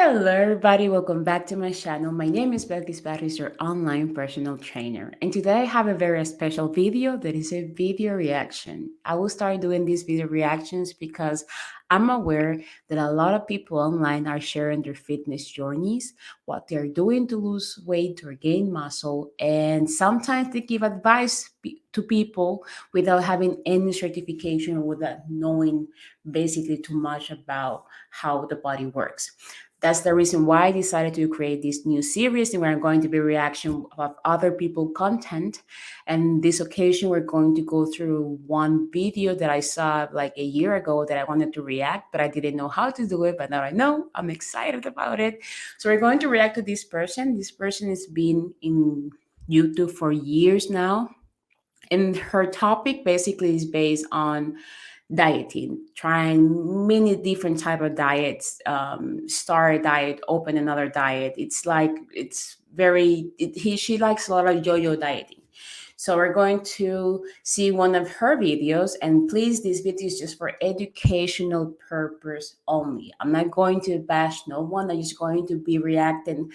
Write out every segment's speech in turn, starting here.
Hello, everybody. Welcome back to my channel. My name is Belkis Barris, your online personal trainer. And today I have a very special video that is a video reaction. I will start doing these video reactions because I'm aware that a lot of people online are sharing their fitness journeys, what they're doing to lose weight or gain muscle, and sometimes they give advice to people without having any certification or without knowing basically too much about how the body works. That's the reason why I decided to create this new series, and we're going to be reaction of other people content. And this occasion, we're going to go through one video that I saw like a year ago that I wanted to react, but I didn't know how to do it. But now I know, I'm excited about it. So we're going to react to this person. This person has been in YouTube for years now, and her topic basically is based on dieting, trying many different type of diets, start a diet, open another diet. It's like it's very she likes a lot of yo-yo dieting. So we're going to see one of her videos, and please, this video is just for educational purpose only. I'm not going to bash no one. I'm just going to be reacting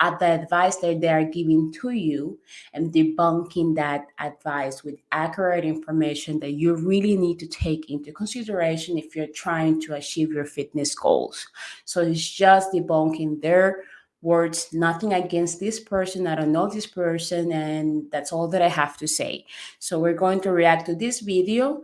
at the advice that they are giving to you and debunking that advice with accurate information that you really need to take into consideration if you're trying to achieve your fitness goals. So it's just debunking their words, nothing against this person. I don't know this person, and that's all that I have to say. So we're going to react to this video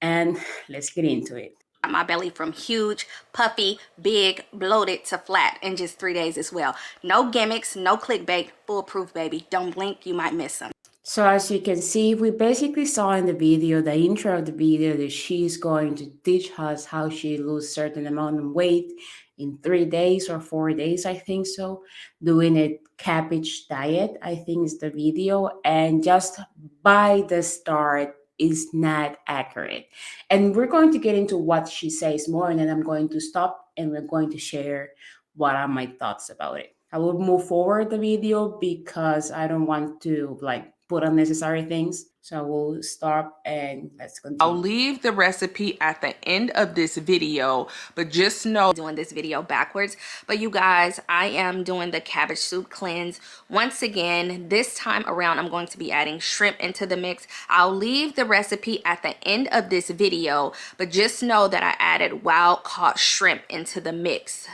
and let's get into it. My belly from huge, puffy, big, bloated to flat in just 3 days as well. No gimmicks, no clickbait, foolproof, baby. Don't blink, you might miss them. So as you can see, we basically saw in the video, the intro of the video, that she's going to teach us how she lose certain amount of weight in 3 days or 4 days, I think so, doing a cabbage diet, I think is the video. And just by the start is not accurate. And we're going to get into what she says more, and then I'm going to stop and we're going to share what are my thoughts about it. I will move forward the video because I don't want to like put unnecessary things. So I will stop and let's I'll continue. leave the recipe at the end of this video, but just know Doing this video backwards, but you guys, I am doing the cabbage soup cleanse once again. This time around I'm going to be adding shrimp into the mix. I'll leave the recipe at the end of this video, but just know that I added wild caught shrimp into the mix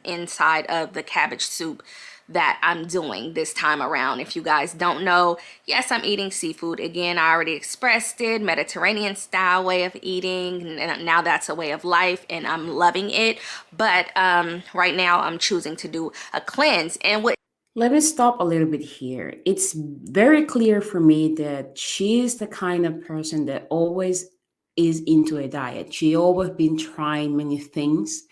inside of the cabbage soup that I'm doing this time around. If you guys don't know, yes, I'm eating seafood again. I already expressed it, Mediterranean style way of eating, and now that's a way of life and I'm loving it. But right now I'm choosing to do a cleanse. And what Let me stop a little bit here. It's very clear for me that she is the kind of person that always is into a diet. She always been trying many things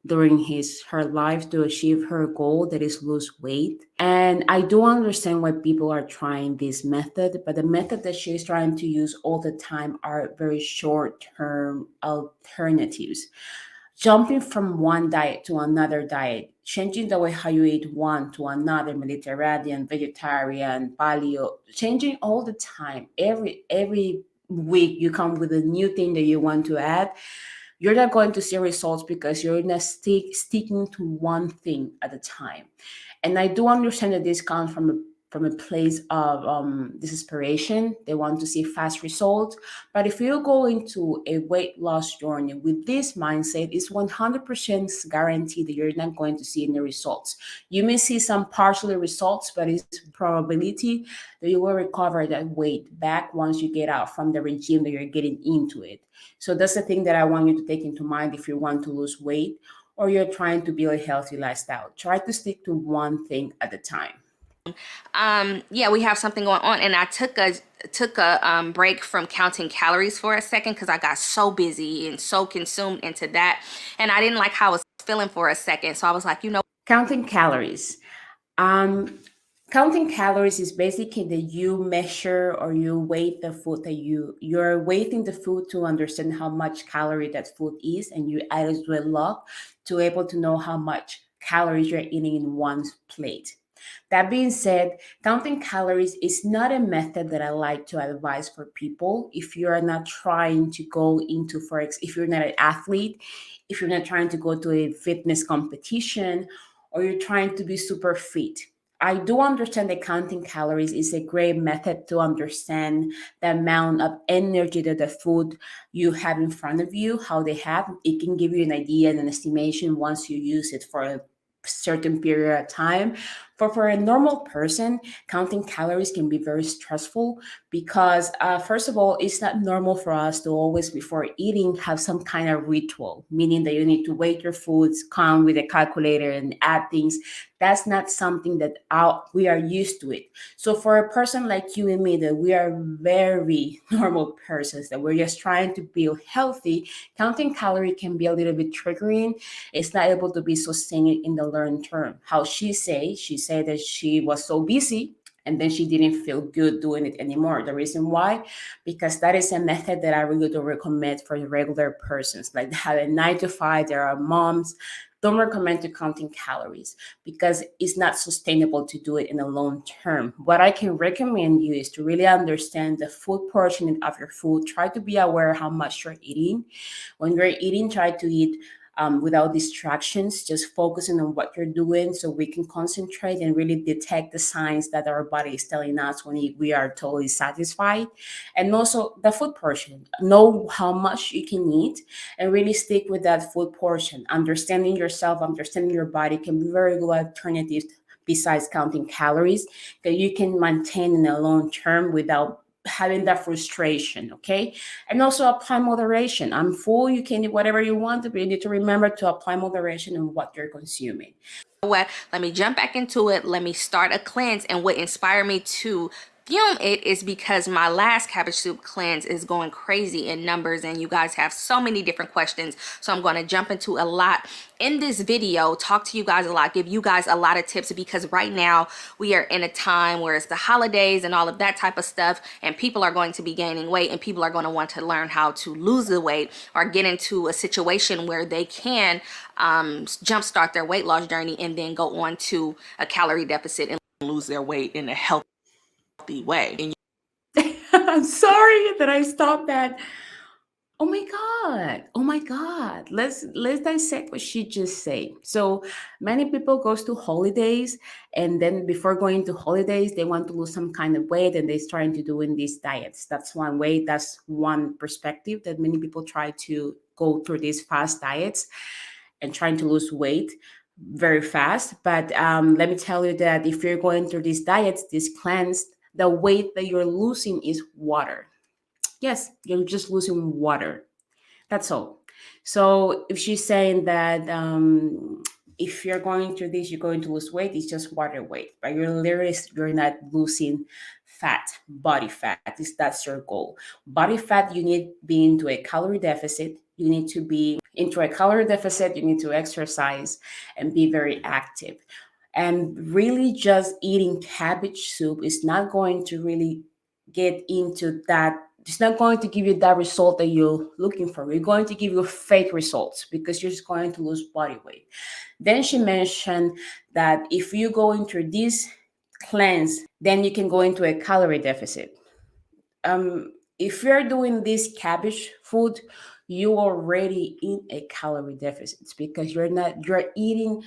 during her life to achieve her goal, that is lose weight. And I do understand why people are trying this method, but the method that she's trying to use all the time are very short term alternatives. Jumping from one diet to another diet, changing the way how you eat one to another, Mediterranean, vegetarian, paleo, changing all the time. Every week you come with a new thing that you want to add. You're not going to see results because you're not sticking to one thing at a time. And I do understand that this comes from a place of desperation. They want to see fast results. But if you go into a weight loss journey with this mindset, it's 100% guaranteed that you're not going to see any results. You may see some partial results, but it's probability that you will recover that weight back once you get out from the regime that you're getting into it. So that's the thing that I want you to take into mind if you want to lose weight or you're trying to build a healthy lifestyle. Try to stick to one thing at a time. yeah, we have something going on, and I took a break from counting calories for a second because I got so busy and so consumed into that, and I didn't like how I was feeling for a second. So I was like, you know, Counting calories. Um, Counting calories is basically that you measure or you weight the food that you're weighting the food to understand how much calorie that food is, and you add it to a log to able to know how much calories you're eating in one plate. That being said, counting calories is not a method that I like to advise for people if you're not trying to go into, if you're not an athlete, if you're not trying to go to a fitness competition, or you're trying to be super fit. I do understand that counting calories is a great method to understand the amount of energy that the food you have in front of you, how they have. It can give you an idea and an estimation once you use it for a certain period of time. For a normal person, counting calories can be very stressful because, first of all, it's not normal for us to always, before eating, have some kind of ritual, meaning that you need to weigh your foods, count with a calculator, and add things. That's not something that we are used to it. So, for a person like you and me, that we are very normal persons, that we're just trying to build healthy, counting calorie can be a little bit triggering. It's not able to be sustained in the long term. How she said that she was so busy and then she didn't feel good doing it anymore. The reason why, because that is a method that I really don't recommend for regular persons. Like they have a 9 to 5, there are moms. Don't recommend to counting calories because it's not sustainable to do it in the long term. What I can recommend you is to really understand the food portion of your food. Try to be aware how much you're eating. When you're eating, try to eat without distractions, just focusing on what you're doing so we can concentrate and really detect the signs that our body is telling us when we are totally satisfied. And also the food portion. Know how much you can eat and really stick with that food portion. Understanding yourself, understanding your body can be very good alternatives besides counting calories that you can maintain in the long term without having that frustration. Okay. And also apply moderation. I'm full, you can eat whatever you want, but you need to remember to apply moderation in what you're consuming. What? Let me jump back into it. Let me start a cleanse. And what inspired me to film it is because my last cabbage soup cleanse is going crazy in numbers and you guys have so many different questions, so I'm going to jump into a lot in this video, talk to you guys a lot, give you guys a lot of tips, because right now we are in a time where it's the holidays and all of that type of stuff, and people are going to be gaining weight and people are going to want to learn how to lose the weight or get into a situation where they can jumpstart their weight loss journey and then go on to a calorie deficit and Lose their weight in a healthy way. And I'm sorry that I stopped that. Oh my god. Oh my god. Let's dissect what she just said. So many people goes to holidays and then before going to holidays they want to lose some kind of weight and they're trying to do in these diets. That's one way, that's one perspective that many people try to go through these fast diets and trying to lose weight very fast. But let me tell you that if you're going through these diets, this cleanse, the weight that you're losing is water. Yes, you're just losing water. That's all. So if she's saying that if you're going through this, you're going to lose weight, it's just water weight, but you're not losing fat, body fat. That's your goal. Body fat, you need be into a calorie deficit. You need to be into a calorie deficit. You need to exercise and be very active. And really, just eating cabbage soup is not going to really get into that. It's not going to give you that result that you're looking for. It's going to give you fake results because you're just going to lose body weight. Then she mentioned that if you go into this cleanse, then you can go into a calorie deficit. If you're doing this cabbage food, you already in a calorie deficit because you're not eating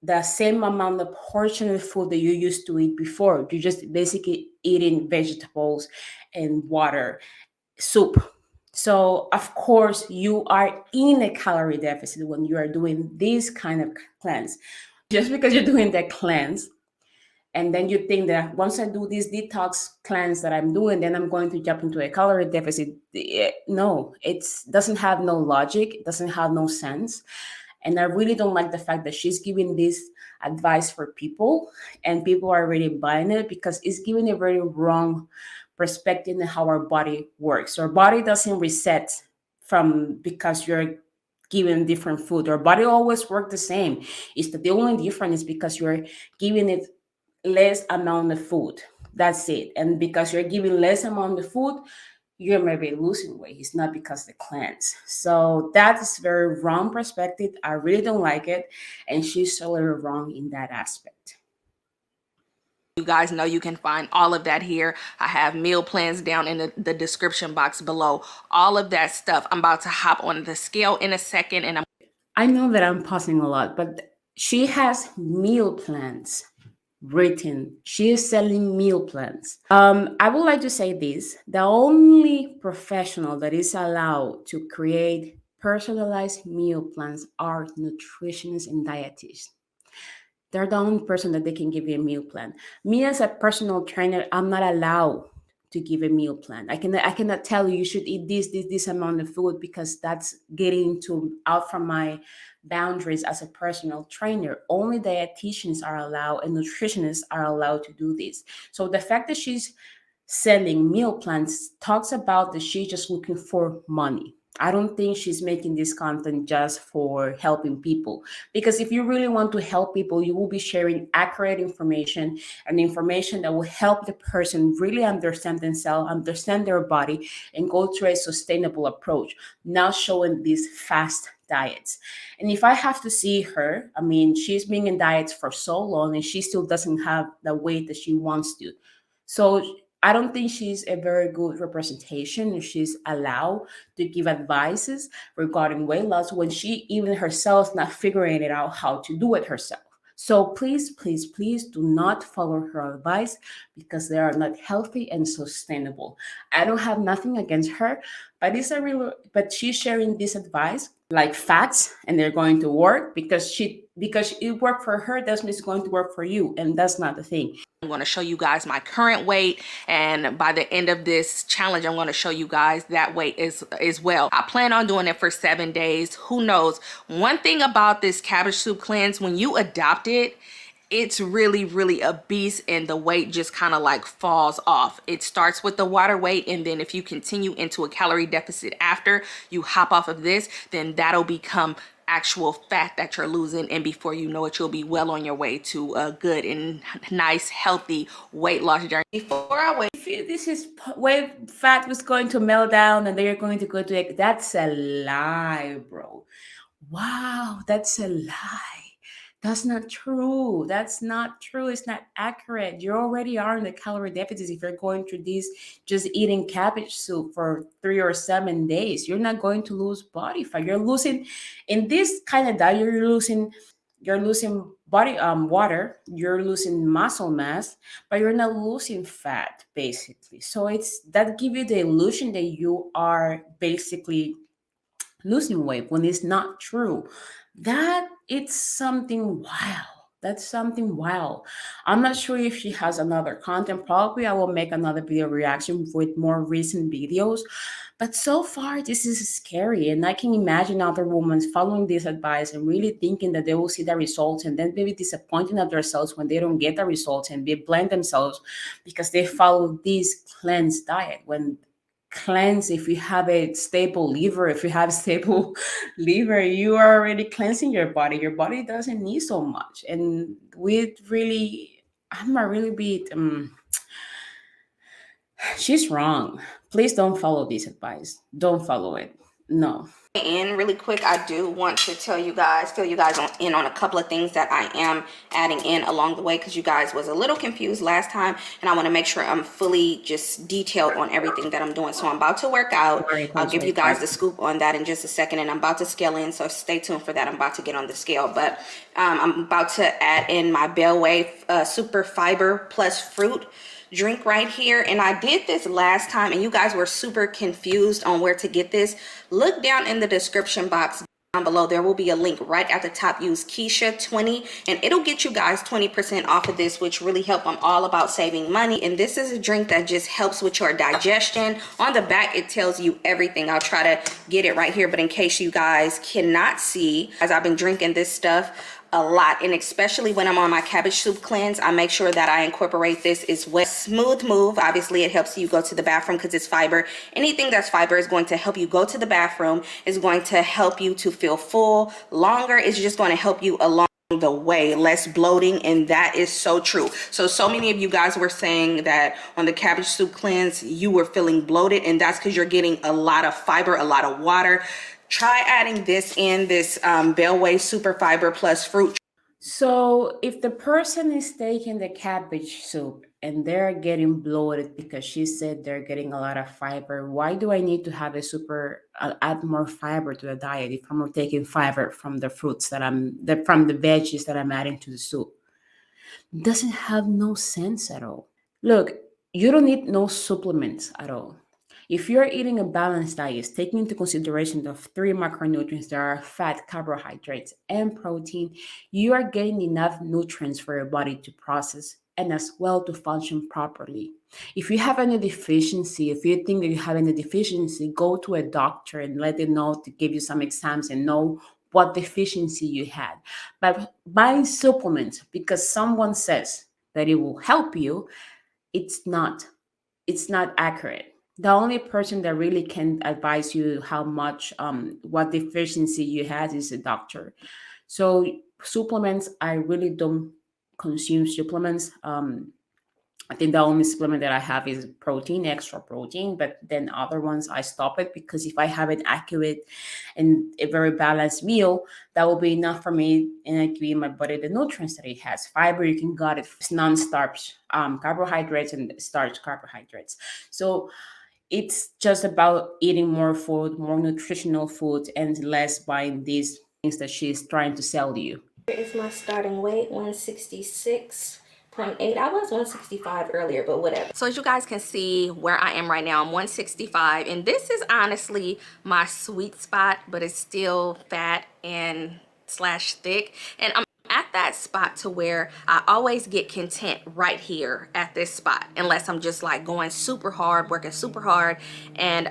the same amount of portion of food that you used to eat before. You're just basically eating vegetables and water, soup. So of course you are in a calorie deficit when you are doing this kind of cleanse. Just because you're doing that cleanse and then you think that once I do this detox cleanse that I'm doing, then I'm going to jump into a calorie deficit. No, it doesn't have no logic. It doesn't have no sense. And I really don't like the fact that she's giving this advice for people and people are really buying it because it's giving a very wrong perspective in how our body works. Our body doesn't reset from because you're given different food. Our body always work the same. It's that the only difference is because you're giving it less amount of food. That's it. And because you're giving less amount of food, you're maybe losing weight. It's not because the cleanse. So that is very wrong perspective. I really don't like it. And she's totally wrong in that aspect. You guys know you can find all of that here. I have meal plans down in the description box below. All of that stuff. I'm about to hop on the scale in a second, and I know that I'm pausing a lot, but she has meal plans written. She is selling meal plans. I would like to say this: the only professional that is allowed to create personalized meal plans are nutritionists and dietitians. They're the only person that they can give you a meal plan. Me as a personal trainer, I'm not allowed to give a meal plan. I cannot tell you you should eat this amount of food, because that's getting to out from my boundaries as a personal trainer. Only dietitians are allowed and nutritionists are allowed to do this. So the fact that she's selling meal plans talks about that she's just looking for money. I don't think she's making this content just for helping people. Because if you really want to help people, you will be sharing accurate information and information that will help the person really understand themselves, understand their body, and go through a sustainable approach, not showing these fast diets. And if I have to see her, I mean, she's been in diets for so long and she still doesn't have the weight that she wants to. So I don't think she's a very good representation if she's allowed to give advices regarding weight loss when she even herself is not figuring it out how to do it herself. So please, please, please do not follow her advice, because they are not healthy and sustainable. I don't have nothing against her, but but she's sharing this advice like facts, and they're going to work because it worked for her doesn't mean it's going to work for you, and that's not the thing. I'm going to show you guys my current weight, and by the end of this challenge I'm going to show you guys that weight as well. I plan on doing it for 7 days. Who knows? One thing about this cabbage soup cleanse, when you adopt it, it's really a beast, and the weight just kind of like falls off. It starts with the water weight, and then if you continue into a calorie deficit after you hop off of this, then that'll become actual fat that you're losing, and before you know it, you'll be well on your way to a good and nice healthy weight loss journey. Before I wait, If this is way fat was going to melt down and they're going to go to it, that's a lie, bro. Wow, that's a lie. That's not true. That's not true. It's not accurate. You already are in the calorie deficit if you're going through this just eating cabbage soup for 3 or 7 days. You're not going to lose body fat. You're losing in this kind of diet, you're losing body water, you're losing muscle mass, but you're not losing fat basically. So it's that give you the illusion that you are basically losing weight when it's not true. That it's something wild. That's something wild. I'm not sure if she has another content. Probably I will make another video reaction with more recent videos. But so far, this is scary. And I can imagine other women following this advice and really thinking that they will see the results and then maybe disappointing at themselves when they don't get the results and they blame themselves because they follow this cleanse diet. When cleanse, if you have a stable liver, if you have stable liver, you are already cleansing your body doesn't need so much. And we really, I'm a really bit she's wrong. Please don't follow this advice, don't follow it. No. In really quick, I do want to tell you guys, fill you guys in on a couple of things that I am adding in along the way, because you guys was a little confused last time, and I want to make sure I'm fully just detailed on everything that I'm doing. So I'm about to work out. I'll give you guys the scoop on that in just a second, and I'm about to scale in, so stay tuned for that. I'm about to get on the scale, but I'm about to add in my Bellway Super Fiber Plus Fruit drink right here. And I did this last time and you guys were super confused on where to get this. Look down in the description box down below. There will be a link right at the top. Use Keisha20 and it'll get you guys 20% off of this, which really help. I'm all about saving money, and this is a drink that just helps with your digestion. On the back it tells you everything. I'll try to get it right here, but in case you guys cannot see, as I've been drinking this stuff a lot, and especially when I'm on my cabbage soup cleanse, I make sure that I incorporate this as well. Smooth move, obviously it helps you go to the bathroom because it's fiber. Anything that's fiber is going to help you go to the bathroom, is going to help you to feel full longer. It's just going to help you along the way, less bloating, and that is so true. So many of you guys were saying that on the cabbage soup cleanse you were feeling bloated, and that's because you're getting a lot of fiber, a lot of water. Try adding this in, this Bellway Super Fiber Plus Fruit. So, if the person is taking the cabbage soup and they're getting bloated because she said they're getting a lot of fiber, why do I need to have a add more fiber to the diet if I'm taking fiber from the fruits from the veggies that I'm adding to the soup? Doesn't have no sense at all. Look, you don't need no supplements at all. If you're eating a balanced diet, taking into consideration the three macronutrients that are fat, carbohydrates, and protein, you are getting enough nutrients for your body to process and as well to function properly. If you have any deficiency, if you think that you have any deficiency, go to a doctor and let them know to give you some exams and know what deficiency you had. But buying supplements because someone says that it will help you, it's not. It's not accurate. The only person that really can advise you how much what deficiency you had is a doctor. So supplements, I really don't consume supplements. I think the only supplement that I have is protein, extra protein, but then other ones I stop it because if I have an accurate and a very balanced meal, that will be enough for me and I give my body the nutrients that it has. Fiber, you can get it, it's non-starch carbohydrates and starch carbohydrates. So it's just about eating more food, more nutritional food, and less buying these things that she's trying to sell you. Here is my starting weight, 166.8. I was 165 earlier, but whatever. So as you guys can see where I am right now, I'm 165, and this is honestly my sweet spot, but it's still fat and slash thick, and I'm at that spot to where I always get content right here at this spot, unless I'm just like going super hard, working super hard, and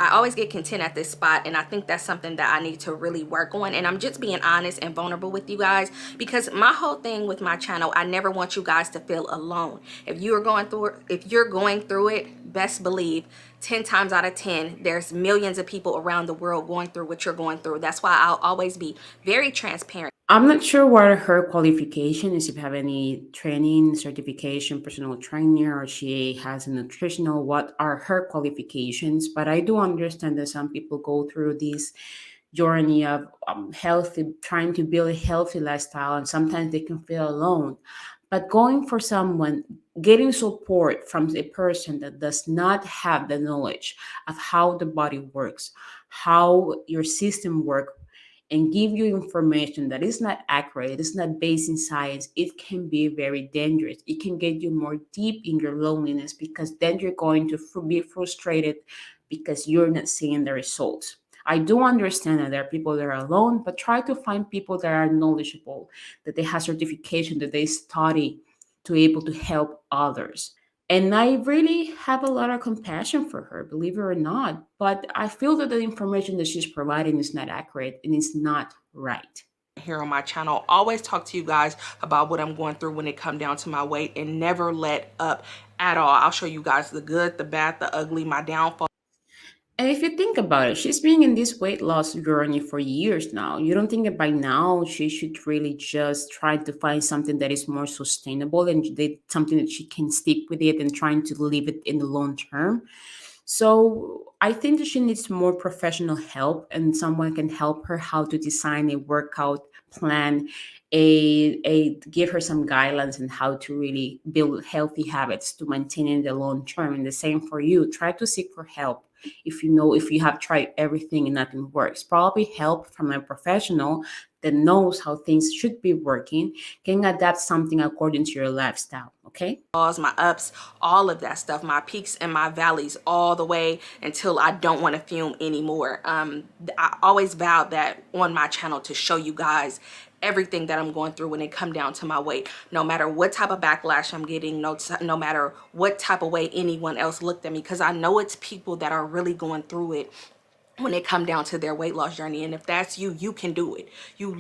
I always get content at this spot, and I think that's something that I need to really work on. And I'm just being honest and vulnerable with you guys, because my whole thing with my channel, I never want you guys to feel alone. If you're going through it, best believe 10 times out of 10 there's millions of people around the world going through what you're going through. That's why I'll always be very transparent. I'm not sure what are her qualifications, if you have any training, certification, personal trainer, or she has a nutritional, what are her qualifications. But I do understand that some people go through this journey of healthy, trying to build a healthy lifestyle, and sometimes they can feel alone. But going for someone, getting support from a person that does not have the knowledge of how the body works, how your system works, and give you information that is not accurate, it's not based in science, it can be very dangerous. It can get you more deep in your loneliness because then you're going to be frustrated because you're not seeing the results. I do understand that there are people that are alone, but try to find people that are knowledgeable, that they have certification, that they study to be able to help others. And I really have a lot of compassion for her, believe it or not. But I feel that the information that she's providing is not accurate and it's not right. Here on my channel, always talk to you guys about what I'm going through when it come down to my weight, and never let up at all. I'll show you guys the good, the bad, the ugly, my downfall. And if you think about it, she's been in this weight loss journey for years now. You don't think that by now she should really just try to find something that is more sustainable and something that she can stick with it and trying to live it in the long term? So I think that she needs more professional help and someone can help her how to design a workout plan, a give her some guidelines on how to really build healthy habits to maintain in the long term. And the same for you. Try to seek for help. If you have tried everything and nothing works, probably help from a professional that knows how things should be working, can adapt something according to your lifestyle. Okay. My ups, all of that stuff, my peaks and my valleys, all the way until I don't want to fume anymore. I always vowed that on my channel to show you guys everything that I'm going through when it come down to my weight, no matter what type of backlash I'm getting, no matter what type of way anyone else looked at me, because I know it's people that are really going through it when it come down to their weight loss journey. And if that's you, you can do it. You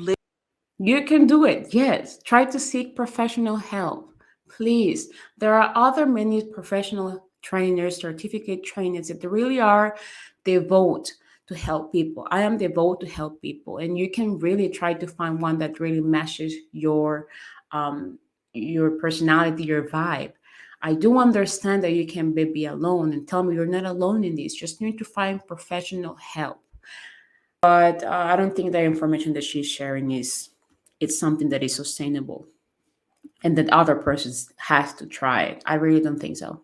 can do it. Yes. Try to seek professional help. Please. There are other many professional trainers, certificate trainers that really are devoted to help people. I am devoted to help people, and you can really try to find one that really matches um, your personality, your vibe. I do understand that you can be alone, and tell me you're not alone in this. Just need to find professional help. But I don't think the information that she's sharing is it's something that is sustainable and that other persons have to try it. I really don't think so.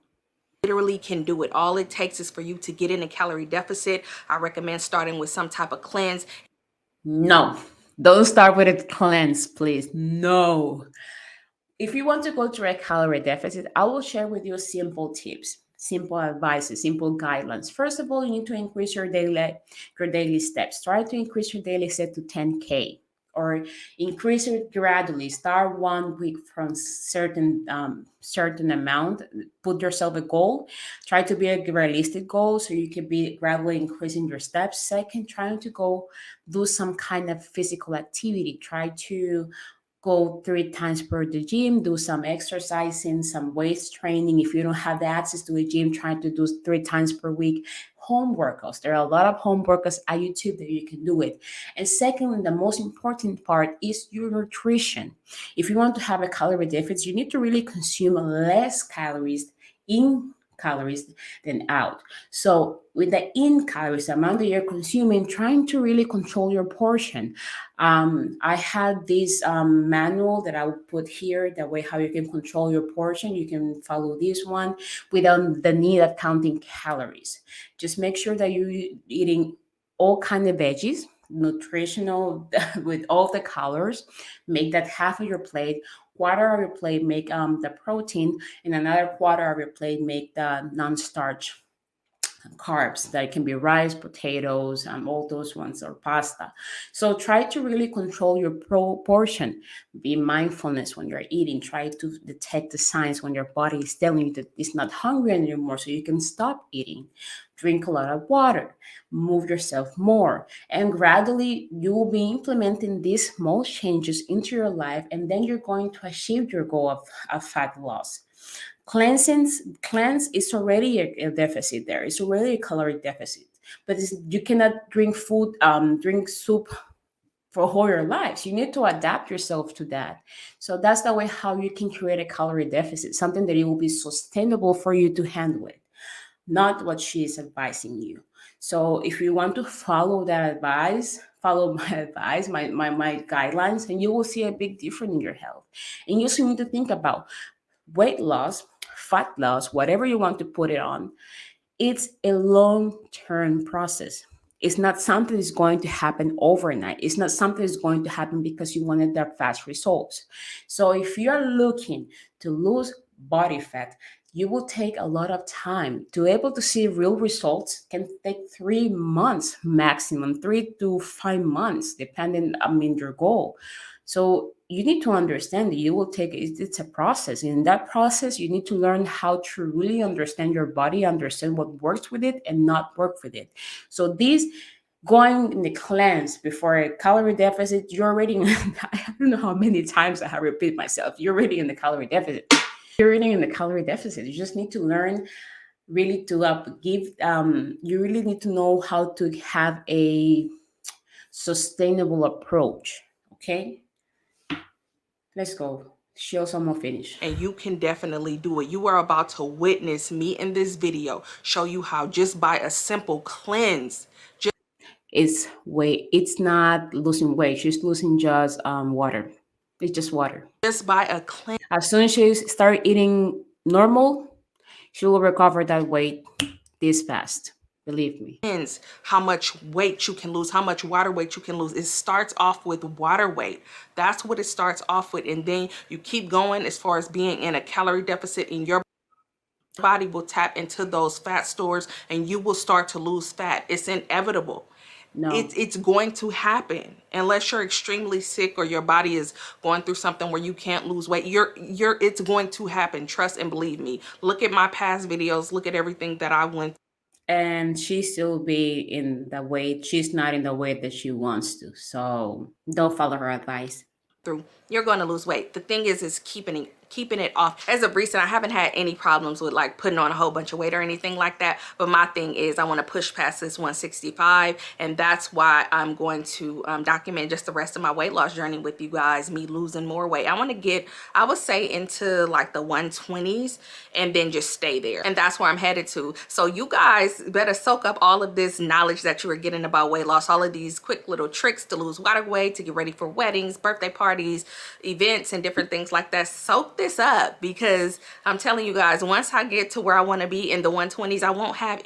literally can do it. All it takes is for you to get in a calorie deficit. I recommend starting with some type of cleanse. No, don't start with a cleanse, please. No. If you want to go through a calorie deficit, I will share with you simple tips, simple advices, simple guidelines. First of all, you need to increase your daily steps. Try to increase your daily step to 10K or increase it gradually. Start 1 week from certain amount. Put yourself a goal. Try to be a realistic goal so you can be gradually increasing your steps. Second, trying to go do some kind of physical activity. Try to go 3 times per the gym, do some exercising, some weight training. If you don't have the access to a gym, try to do 3 times per week. Home workouts. There are a lot of home workouts at YouTube that you can do it. And secondly, the most important part is your nutrition. If you want to have a calorie deficit, you need to really consume less calories in calories than out. So with the in calories, the amount that you're consuming, trying to really control your portion. I had this manual that I would put here, that way how you can control your portion. You can follow this one without the need of counting calories. Just make sure that you're eating all kind of veggies, nutritional with all the colors. Make that half of your plate. Quarter of your plate make the protein, and another quarter of your plate make the non-starch carbs that can be rice, potatoes, all those ones, or pasta. So try to really control your portion. Be mindfulness when you're eating. Try to detect the signs when your body is telling you that it's not hungry anymore, so you can stop eating. Drink a lot of water. Move yourself more, and gradually you will be implementing these small changes into your life, and then you're going to achieve your goal of fat loss. Cleanse is already a deficit there. It's already a calorie deficit. But you cannot drink soup for all your lives. You need to adapt yourself to that. So that's the way how you can create a calorie deficit, something that it will be sustainable for you to handle it, not what she is advising you. So if you want to follow that advice, follow my advice, my guidelines, and you will see a big difference in your health. And you also need to think about weight loss, fat loss, whatever you want to put it on. It's a long term process. It's not something that's going to happen overnight. It's not something that's going to happen because you wanted that fast results. So if you're looking to lose body fat, you will take a lot of time to able to see real results. Can take 3 months maximum, 3 to 5 months, depending, your goal. So you need to understand that you will take it's a process. In that process, you need to learn how to really understand your body, understand what works with it and not work with it. So these going in the cleanse before a calorie deficit, you're already I don't know how many times I have repeat myself. You're already in the calorie deficit. You're already in the calorie deficit. You just need to learn really to give. You really need to know how to have a sustainable approach. Okay, let's go. Show some more finish. And you can definitely do it. You are about to witness me in this video show you how, just by a simple cleanse, It's not losing weight. She's losing just water. It's just water. just by a cleanse, As soon as she start eating normal, she will recover that weight this fast. Believe me. how much weight you can lose, how much water weight you can lose. It starts off with water weight. That's what it starts off with. And then you keep going as far as being in a calorie deficit, and your body will tap into those fat stores and you will start to lose fat. It's inevitable. No. It's going to happen unless you're extremely sick or your body is going through something where you can't lose weight. It's going to happen. Trust and believe me. Look at my past videos. Look at everything that I went And she still be in the weight. She's not in the weight that she wants to. So don't follow her advice. through. You're going to lose weight. The thing is keeping keeping it off. As of recent, I haven't had any problems with like putting on a whole bunch of weight or anything like that. But my thing is I want to push past this 165, and that's why I'm going to document just the rest of my weight loss journey with you guys, me losing more weight. I want to get, I would say, into like the 120s and then just stay there. And that's where I'm headed to. So you guys better soak up all of this knowledge that you are getting about weight loss, all of these quick little tricks to lose water weight, to get ready for weddings, birthday parties, events, and different things like that. Soak this up, because I'm telling you guys, once I get to where I want to be in the 120s, I won't have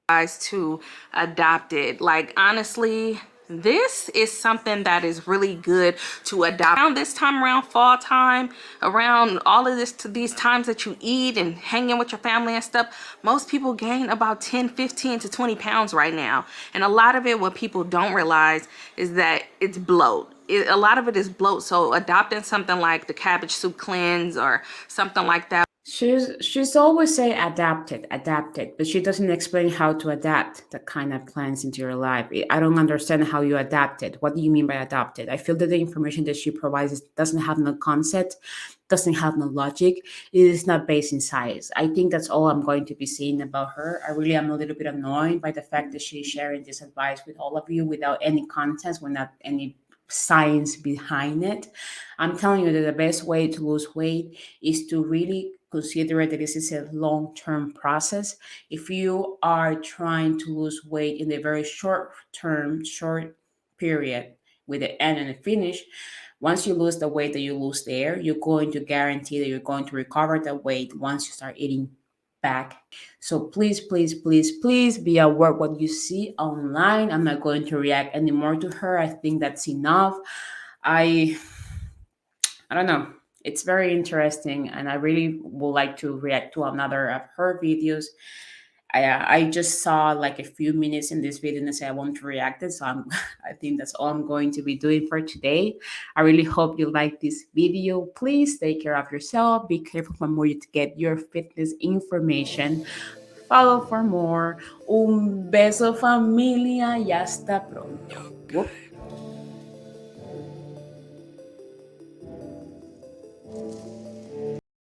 guys to adopt it. Like, honestly, this is something that is really good to adopt around this time, around fall time, around all of this, to these times that you eat and hanging with your family and stuff. Most people gain about 10, 15 to 20 pounds right now, and a lot of it, what people don't realize, is that it's bloat. A lot of it is bloat. So adopting something like the cabbage soup cleanse or something like that. She's always say adapted, but she doesn't explain how to adapt that kind of plans into your life. I don't understand how you adapt it. What do you mean by adapted? I feel that the information that she provides doesn't have no concept, doesn't have no logic. It is not based in science. I think that's all I'm going to be saying about her. I really am a little bit annoyed by the fact that she's sharing this advice with all of you without any context, without any science behind it. I'm telling you that the best way to lose weight is to really consider that this is a long term process. If you are trying to lose weight in a very short term, short period with the end and the finish, once you lose the weight that you lose there, you're going to guarantee that you're going to recover the weight once you start eating back. So please, please, please, please be aware what you see online. I'm not going to react anymore to her. I think that's enough. I I don't know. It's very interesting, and I really would like to react to another of her videos. I just saw like a few minutes in this video and I say I want to react it, so I'm I think that's all I'm going to be doing for today. I really hope you like this video. Please take care of yourself. Be careful from where you to get your fitness information. Follow for more. Un beso familia y hasta pronto. Whoop.